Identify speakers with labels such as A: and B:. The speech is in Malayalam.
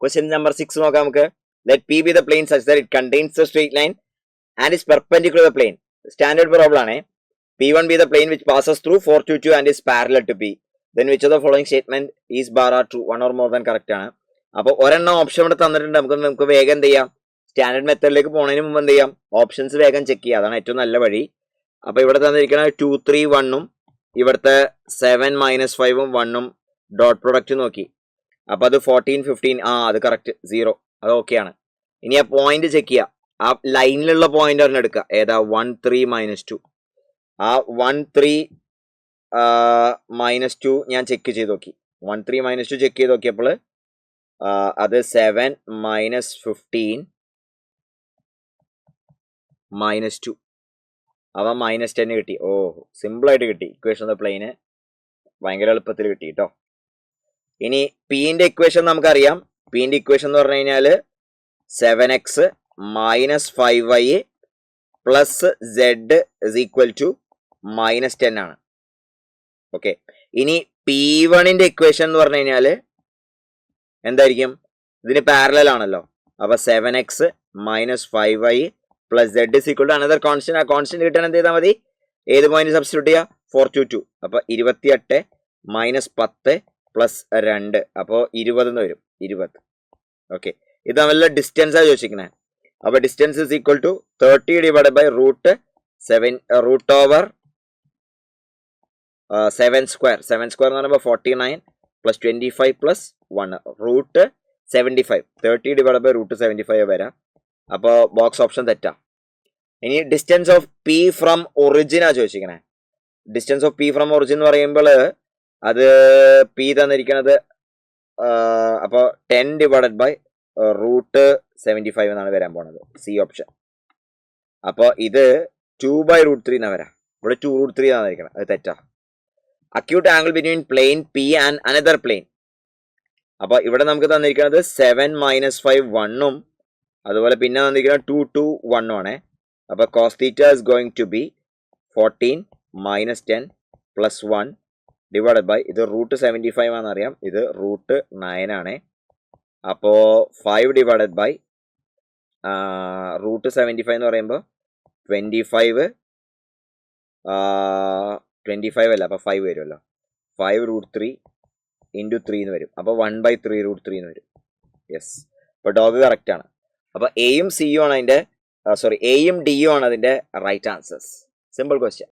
A: Question number 6 നോക്കാം നമുക്ക്. Let P be the plane such that it contains the straight line and is perpendicular to the plane. Standard problem ആണ്. P1 be the plane which passes through 422 and is parallel to P. Then which of the following statement is bar are true? One or more than correct ആണ്. അപ്പോൾ ഒരെണ്ണം ഓപ്ഷൻ ഇവിടെ തന്നിട്ടുണ്ട്. നമുക്ക് വേഗം എന്ത് ചെയ്യാം, സ്റ്റാൻഡേർഡ് മെത്തേഡിലേക്ക് പോകുന്നതിന് മുമ്പ് എന്ത് ചെയ്യാം, ഓപ്ഷൻസ് വേഗം ചെക്ക് ചെയ്യുക. അതാണ് ഏറ്റവും നല്ല വഴി. അപ്പോൾ ഇവിടെ തന്നിരിക്കുന്നത് 2 3 1ഉം ഇവിടുത്തെ 7 - 5ഉം 1ഉം ഡോട്ട് പ്രൊഡക്റ്റ് നോക്കി. അപ്പൊ അത് 14 15 അത് കറക്റ്റ് 0, അത് ഓക്കെ ആണ്. ഇനി ആ പോയിന്റ് ചെക്ക് ചെയ്യുക. ആ ലൈനിലുള്ള പോയിന്റ് ഒരെണ്ണം എടുക്കുക. ഏതാ? 1 3 - 2. ആ 1 3 - 2 ഞാൻ ചെക്ക് ചെയ്ത് നോക്കി. 1 3 - 2 ചെക്ക് ചെയ്ത് നോക്കിയപ്പോൾ അത് 7 - 15 - 2 അവ -10 കിട്ടി. ഓ, സിമ്പിളായിട്ട് കിട്ടി. ഇക്വേഷൻ ഓഫ് ദ പ്ലെയിന് ഭയങ്കര എളുപ്പത്തിൽ കിട്ടി കേട്ടോ. ഇനി പിന്റെ ഇക്വേഷൻ നമുക്കറിയാം. പിന്റെ ഇക്വേഷൻ എന്ന് പറഞ്ഞു കഴിഞ്ഞാൽ 7x - 5y + z = -10 ആണ്. ഓക്കെ. ഇനി P1ന്റെ ഇക്വേഷൻ എന്ന് പറഞ്ഞു കഴിഞ്ഞാൽ എന്തായിരിക്കും? ഇതിന് പാരലൽ ആണല്ലോ. അപ്പൊ 7x - 5y + z = another constant. ആ കോൺസ്റ്റന്റ് കിട്ടാൻ എന്ത് ചെയ്താൽ മതി? ഏത് പോയിന്റ് സബ്സ്റ്റിറ്റ്യൂട്ട് ചെയ്യുക? 422. അപ്പൊ 28 - 10 + 2 അപ്പോൾ 20 എന്ന് വരും. 20. ഓക്കെ. ഇത് തമ്മിലുള്ള ഡിസ്റ്റൻസ് ആണ് ചോദിച്ചിരിക്കുന്നത്. അപ്പൊ ഡിസ്റ്റൻസ് = 30 / √7² 7² എന്ന് പറയുമ്പോൾ 49 + 25 + 1 √75. 30 / √75 വരാം. അപ്പോൾ ബോക്സ് ഓപ്ഷൻ തെറ്റാ. ഇനി distance of P from origin ആ ചോദിച്ചിരിക്കണേ. Distance of P from origin എന്ന് പറയുമ്പോൾ അത് പി തന്നിരിക്കുന്നത് അപ്പോൾ 10 / √75 എന്നാണ് വരാൻ പോണത്. C option. അപ്പോൾ ഇത് 2/√3 എന്നാ വരാം. ഇവിടെ 2√3 തന്നിരിക്കണം. അത് തെറ്റാ. Acute angle between plane P and another plane. അപ്പൊ ഇവിടെ നമുക്ക് തന്നിരിക്കുന്നത് 7 - 5 1ഉം അതുപോലെ പിന്നെ തന്നിരിക്കുന്നത് 2 2 1ഉം ആണ്. അപ്പൊ cos θ is going to be 14 - 10 + 1 divided by ഇത് √75 ആണെന്നറിയാം. ഇത് √9 ആണ്. അപ്പോ 5 ഡിവൈഡഡ് ബൈ √75 എന്ന് പറയുമ്പോൾ 25 അല്ല, അപ്പൊ 5 വരുമല്ലോ. 5√3 × 3 എന്ന് വരും. അപ്പൊ 1/3√3 എന്ന് വരും. യെസ്. അപ്പൊ ഡോഗ് കറക്റ്റ് ആണ്. അപ്പൊ എയും സിയും ആണ് അതിന്റെ എയും ഡിയും ആണ് അതിന്റെ റൈറ്റ് ആൻസേഴ്സ്. Simple question.